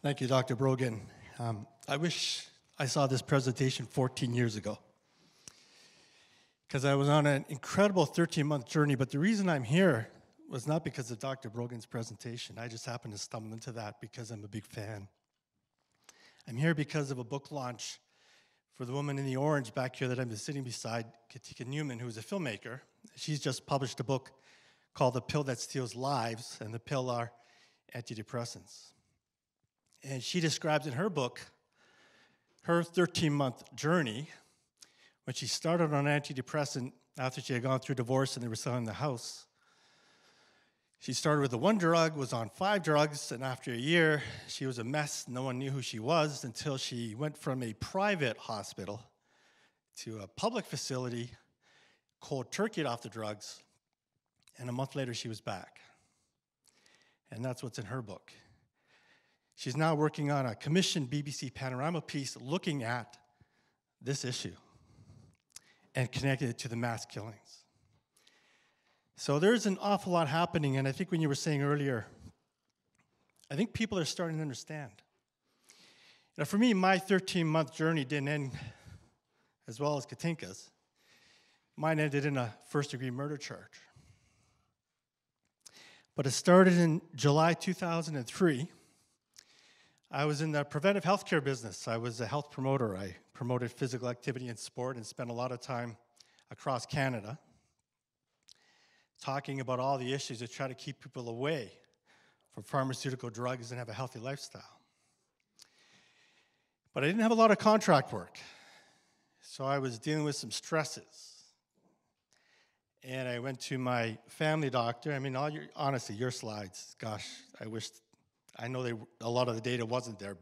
Thank you, Dr. Brogan. I wish I saw this presentation 14 years ago because I was on an incredible 13-month journey, but the reason I'm here was not because of Dr. Brogan's presentation. I just happened to stumble into that because I'm a big fan. I'm here because of a book launch for the woman in the orange back here that I'm sitting beside, Katika Newman, who's a filmmaker. She's just published a book called The Pill That Steals Lives, and the pill are antidepressants. And she describes in her book her 13-month journey when she started on antidepressant after she had gone through divorce and they were selling the house. She started with the one drug, was on 5 drugs, and after a year, she was a mess. No one knew who she was until she went from a private hospital to a public facility, cold turkeyed off the drugs, and a month later, she was back. And that's what's in her book. She's now working on a commissioned BBC Panorama piece looking at this issue and connecting it to the mass killings. So there's an awful lot happening, and I think when you were saying earlier, I think people are starting to understand. Now, for me, my 13-month journey didn't end as well as Katinka's. Mine ended in a first-degree murder charge. But it started in July 2003. I was in the preventive healthcare business. I was a health promoter. I promoted physical activity and sport and spent a lot of time across Canada talking about all the issues that try to keep people away from pharmaceutical drugs and have a healthy lifestyle. But I didn't have a lot of contract work, so I was dealing with some stresses. And I went to my family doctor. I mean, honestly, your slides, gosh, I know a lot of the data wasn't there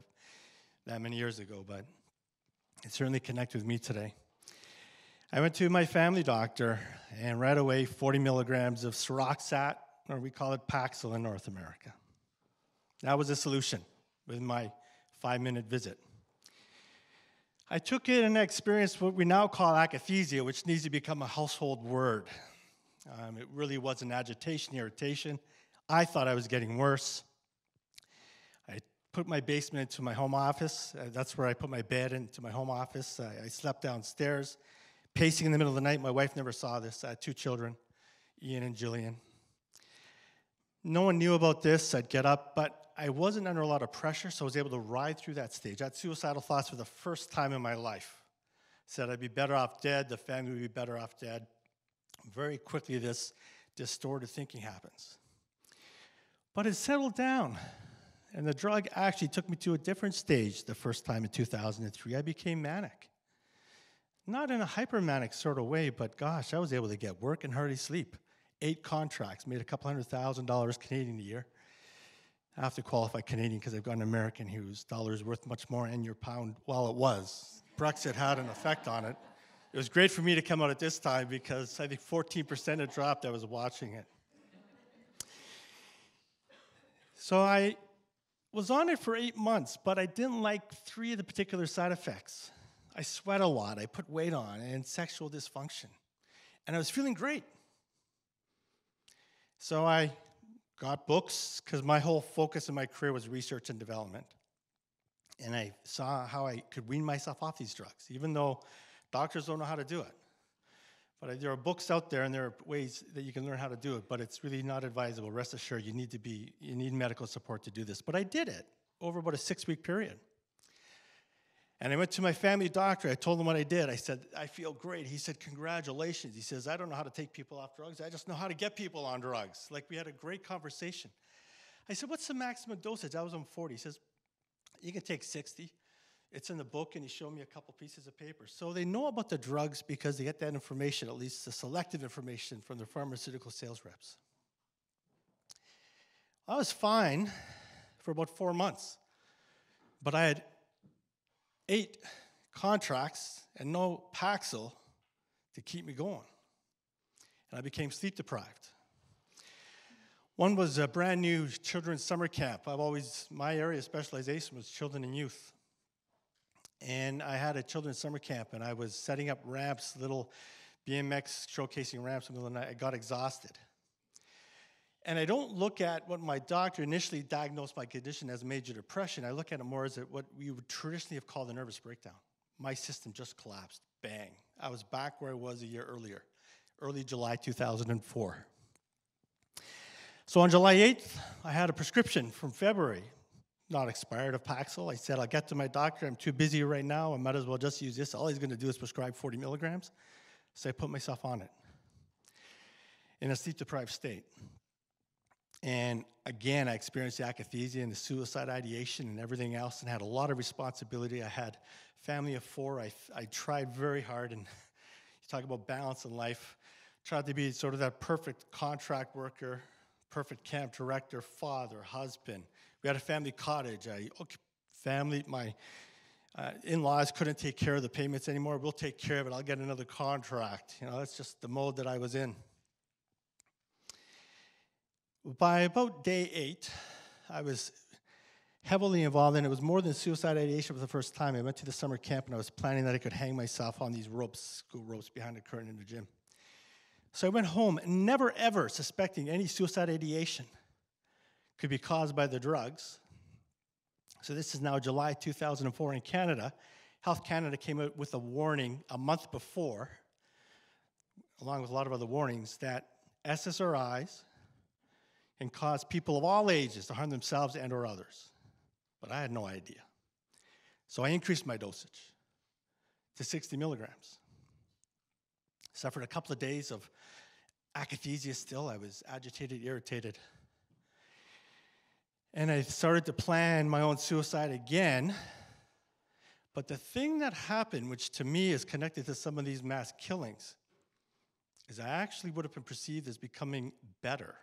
that many years ago, but it certainly connected with me today. I went to my family doctor, and right away, 40 milligrams of Seroxat, or we call it Paxil in North America. That was the solution with my 5-minute visit. I took it and I experienced what we now call akathisia, which needs to become a household word. It really was an agitation, irritation. I thought I was getting worse. I put my basement into my home office. That's where I put my bed into my home office. I slept downstairs, pacing in the middle of the night. My wife never saw this. I had 2 children, Ian and Jillian. No one knew about this. I'd get up, but I wasn't under a lot of pressure, so I was able to ride through that stage. I had suicidal thoughts for the first time in my life. Said I'd be better off dead, the family would be better off dead. Very quickly, this distorted thinking happens. But it settled down, and the drug actually took me to a different stage the first time in 2003. I became manic. Not in a hypermanic sort of way, but gosh, I was able to get work and hardly sleep. 8 contracts, made a couple $100,000 Canadian a year. I have to qualify Canadian because I've got an American whose dollar is worth much more and your pound, well, it was. Brexit had an effect on it. It was great for me to come out at this time because I think 14% had dropped. I was watching it. So I was on it for 8 months, but I didn't like 3 of the particular side effects. I sweat a lot, I put weight on, and sexual dysfunction. And I was feeling great. So I got books, because my whole focus in my career was research and development. And I saw how I could wean myself off these drugs, even though doctors don't know how to do it. But there are books out there, and there are ways that you can learn how to do it, but it's really not advisable. Rest assured, you need medical support to do this. But I did it over about a 6-week period. And I went to my family doctor. I told him what I did. I said, I feel great. He said, congratulations. He says, I don't know how to take people off drugs. I just know how to get people on drugs. Like, we had a great conversation. I said, what's the maximum dosage? I was on 40. He says, you can take 60. It's in the book, and he showed me a couple pieces of paper. So they know about the drugs because they get that information, at least the selective information, from the pharmaceutical sales reps. I was fine for about 4 months, but I had 8 contracts and no Paxil to keep me going. And I became sleep deprived. One was a brand new children's summer camp. My area of specialization was children and youth. And I had a children's summer camp, and I was setting up ramps, little BMX showcasing ramps in the middle of the night. I got exhausted. And I don't look at what my doctor initially diagnosed my condition as major depression. I look at it more as what we would traditionally have called a nervous breakdown. My system just collapsed. Bang. I was back where I was a year earlier, early July 2004. So on July 8th, I had a prescription from February, not expired, of Paxil. I said, I'll get to my doctor. I'm too busy right now. I might as well just use this. All he's going to do is prescribe 40 milligrams. So I put myself on it in a sleep-deprived state. And again, I experienced the akathisia and the suicide ideation and everything else, and had a lot of responsibility. I had a family of 4. I tried very hard, and you talk about balance in life. Tried to be sort of that perfect contract worker, perfect camp director, father, husband. We had a family cottage. My in-laws couldn't take care of the payments anymore. We'll take care of it. I'll get another contract. That's just the mode that I was in. By about day 8, I was heavily involved, and it was more than suicide ideation for the first time. I went to the summer camp, and I was planning that I could hang myself on these ropes, school ropes behind the curtain in the gym. So I went home, never ever suspecting any suicide ideation could be caused by the drugs. So this is now July 2004 in Canada. Health Canada came out with a warning a month before, along with a lot of other warnings, that SSRIs can cause people of all ages to harm themselves and or others. But I had no idea. So I increased my dosage to 60 milligrams. Suffered a couple of days of akathisia still. I was agitated, irritated. And I started to plan my own suicide again. But the thing that happened, which to me is connected to some of these mass killings, is I actually would have been perceived as becoming better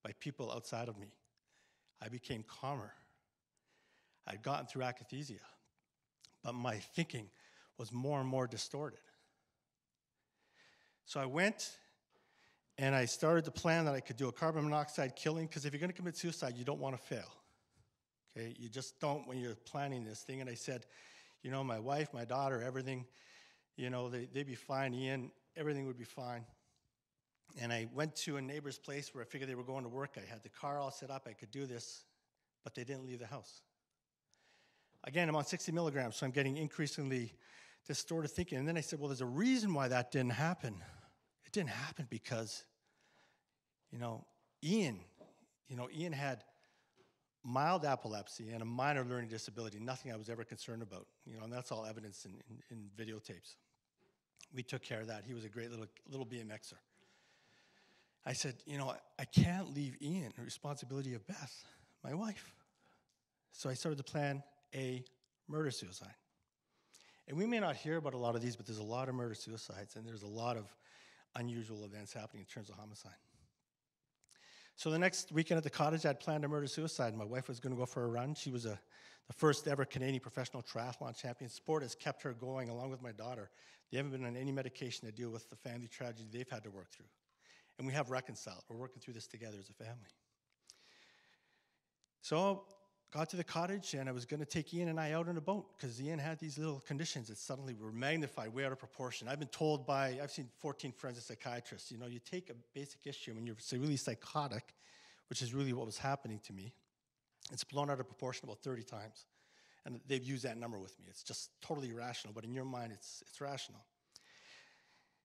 by people outside of me. I became calmer. I'd gotten through akathisia, but my thinking was more and more distorted. So I went and I started to plan that I could do a carbon monoxide killing, because if you're going to commit suicide, you don't want to fail. Okay, you just don't when you're planning this thing. And I said, my wife, my daughter, everything, they'd be fine. Ian, everything would be fine. And I went to a neighbor's place where I figured they were going to work. I had the car all set up. I could do this, but they didn't leave the house. Again, I'm on 60 milligrams, so I'm getting increasingly distorted thinking. And then I said, well, there's a reason why that didn't happen. It didn't happen because, Ian had mild epilepsy and a minor learning disability, nothing I was ever concerned about, and that's all evidence in videotapes. We took care of that. He was a great little BMXer. I said, I can't leave Ian the responsibility of Beth, my wife. So I started to plan a murder-suicide. And we may not hear about a lot of these, but there's a lot of murder-suicides, and there's a lot of unusual events happening in terms of homicide. So the next weekend at the cottage, I'd planned a murder-suicide. My wife was going to go for a run. She was the first ever Canadian professional triathlon champion. Sport has kept her going, along with my daughter. They haven't been on any medication to deal with the family tragedy they've had to work through. And we have reconciled. We're working through this together as a family. So got to the cottage, and I was going to take Ian and I out on a boat, because Ian had these little conditions that suddenly were magnified way out of proportion. I've been told I've seen 14 forensic psychiatrists, you take a basic issue when you're really psychotic, which is really what was happening to me. It's blown out of proportion about 30 times. And they've used that number with me. It's just totally irrational, but in your mind, it's rational.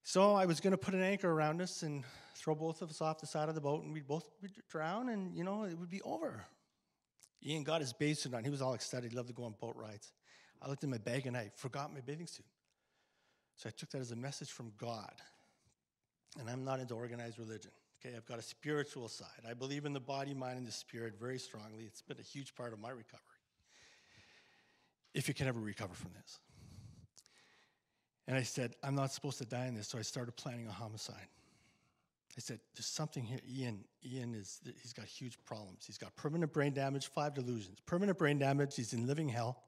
So I was going to put an anchor around us and throw both of us off the side of the boat, and we'd both drown, and, it would be over. Ian got his bathing suit on. He was all excited. He loved to go on boat rides. I looked in my bag, and I forgot my bathing suit. So I took that as a message from God. And I'm not into organized religion. Okay, I've got a spiritual side. I believe in the body, mind, and the spirit very strongly. It's been a huge part of my recovery, if you can ever recover from this. And I said, I'm not supposed to die in this, so I started planning a homicide. I said, there's something here. He's got huge problems. He's got permanent brain damage, 5 delusions. Permanent brain damage, he's in living hell.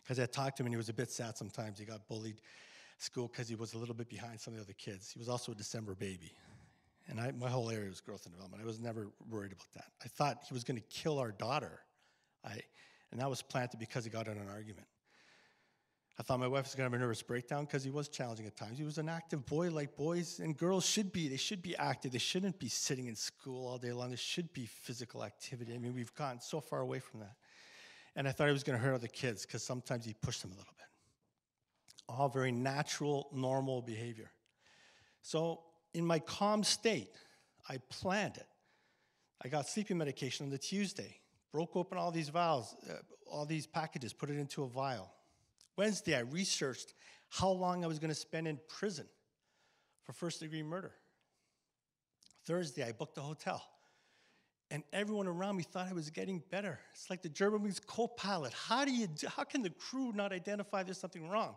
Because I talked to him, and he was a bit sad sometimes. He got bullied at school because he was a little bit behind some of the other kids. He was also a December baby. And my whole area was growth and development. I was never worried about that. I thought he was going to kill our daughter. And that was planted because he got in an argument. I thought my wife was going to have a nervous breakdown because he was challenging at times. He was an active boy like boys and girls should be. They should be active. They shouldn't be sitting in school all day long. There should be physical activity. I mean, we've gotten so far away from that. And I thought he was going to hurt other kids because sometimes he pushed them a little bit. All very natural, normal behavior. So in my calm state, I planned it. I got sleeping medication on the Tuesday, broke open all these vials, all these packages, put it into a vial. Wednesday, I researched how long I was going to spend in prison for first-degree murder. Thursday, I booked a hotel. And everyone around me thought I was getting better. It's like the Germanwings co-pilot. How can the crew not identify there's something wrong?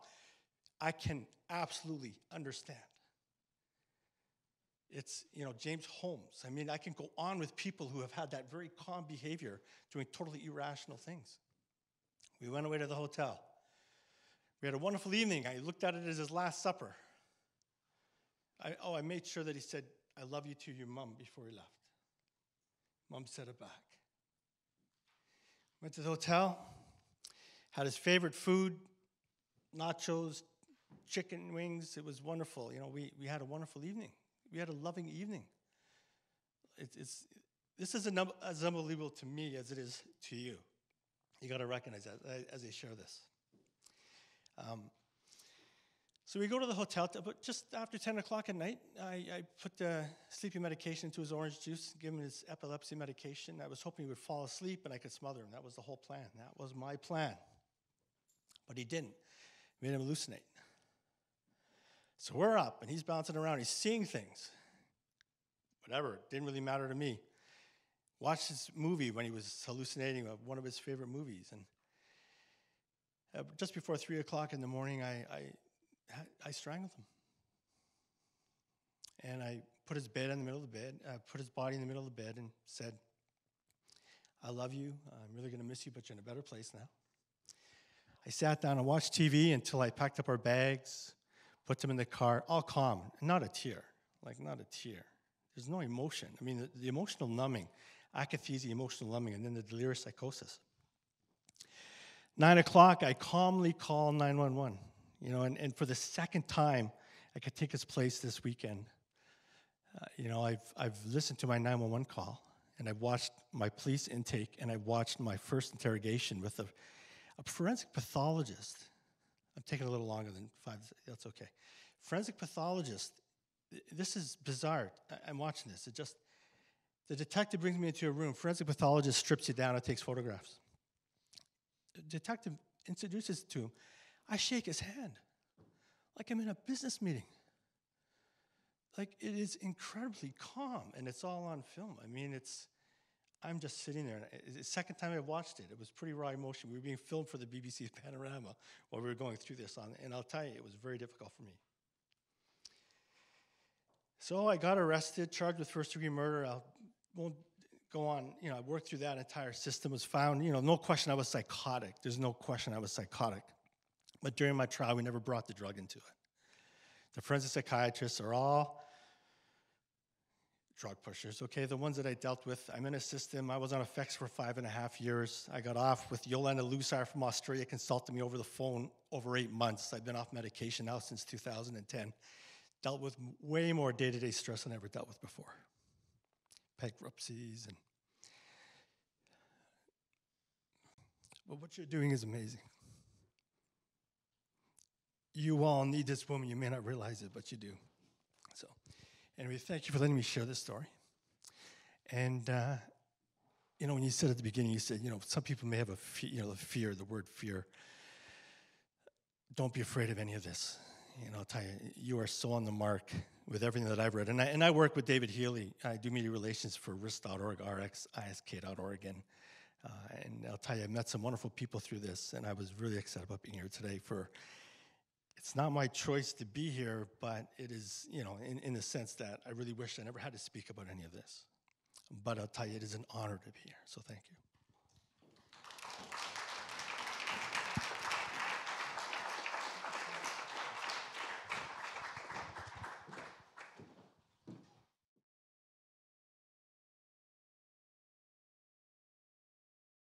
I can absolutely understand. It's, James Holmes. I mean, I can go on with people who have had that very calm behavior doing totally irrational things. We went away to the hotel. We had a wonderful evening. I looked at it as his last supper. I made sure that he said, "I love you" to your mom before he left. Mom said it back. Went to the hotel, had his favorite food, nachos, chicken wings. It was wonderful. We had a wonderful evening. We had a loving evening. This is as unbelievable to me as it is to you. You got to recognize that as I share this. So we go to the hotel, but just after 10 o'clock at night, I put the sleeping medication into his orange juice, give him his epilepsy medication. I was hoping he would fall asleep and I could smother him. That was the whole plan. That was my plan. But he didn't. It made him hallucinate. So we're up, and he's bouncing around. He's seeing things. Whatever. It didn't really matter to me. Watched this movie when he was hallucinating, one of his favorite movies. And just before 3 o'clock in the morning, I strangled him. And I put his bed in the middle of the bed, put his body in the middle of the bed and said, "I love you. I'm really going to miss you, but you're in a better place now." I sat down and watched TV until I packed up our bags, put them in the car, all calm, not a tear, not a tear. There's no emotion. I mean, the emotional numbing, akathisia, emotional numbing, and then the delirious psychosis. 9 o'clock, I calmly call 911, and for the second time, I could take his place this weekend. I've listened to my 911 call, and I've watched my police intake, and I've watched my first interrogation with a forensic pathologist. I'm taking a little longer than 5, that's okay. Forensic pathologist, this is bizarre. I'm watching this. The detective brings me into a room. Forensic pathologist strips you down and takes photographs. The detective introduces to him. I shake his hand like I'm in a business meeting. It is incredibly calm, and it's all on film. I mean, I'm just sitting there. The second time I watched it, it was pretty raw emotion. We were being filmed for the BBC's Panorama while we were going through this, and I'll tell you, it was very difficult for me. So I got arrested, charged with first-degree murder. I won't go on. I worked through that entire system, was found. No question I was psychotic. There's no question I was psychotic. But during my trial, we never brought the drug into it. The forensic psychiatrists are all drug pushers, okay? The ones that I dealt with, I'm in a system. I was on effects for 5.5 years. I got off with Yolanda Lusar from Australia, consulted me over the phone over 8 months. I've been off medication now since 2010. Dealt with way more day-to-day stress than I ever dealt with before. Bankruptcies but what you're doing is amazing. You all need this woman. You may not realize it, but you do. So, anyway, thank you for letting me share this story. And, when you said at the beginning, you said, some people may have the word fear. Don't be afraid of any of this. I'll tell you, you are so on the mark with everything that I've read. And I work with David Healy. I do media relations for risk.org, rxisk.org. And I'll tell you, I've met some wonderful people through this, and I was really excited about being here today it's not my choice to be here, but it is, in the sense that I really wish I never had to speak about any of this. But I'll tell you, it is an honor to be here, so thank you.